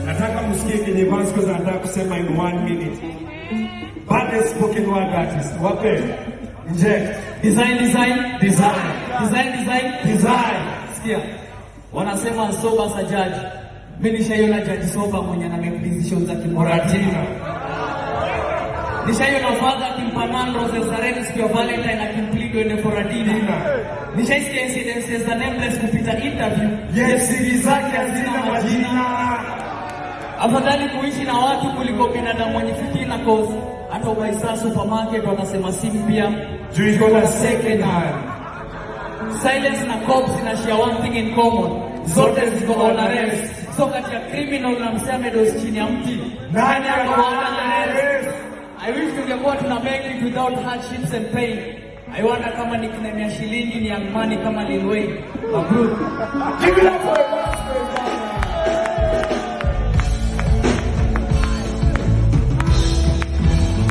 Nataka msikie kenye Vasco anataka kusema in 1 minute. Baddest spoken word artist. Wape. Inject. Design. Sikia. Wanasema soba as a judge. Mimi nishaiona judge soba mwenye ana make decisions za kimoratina. Nishaiona father kimpanano Rose Sareni siku ya Valentine akimplido ende for a dinner. Nishaisikia incidences za nameless kupita interview. Yes, siri zake hazina majina. Afadhali kuishi na watu kuliko binadamu mwenye fitina cause hata ukaisa supermarket wanasema simu pia you got a second hand. Silence na cops na share one thing in common. Zote ziko on arrest. So kati ya criminal na msamedos chini ya mti. Nani ako on arrest? I wish tungekuwa tuna make it without hardships and pain. I wonder kama nickname ya shilingi ni Young Money kama Lil Wayne. Mabrook. Give it up for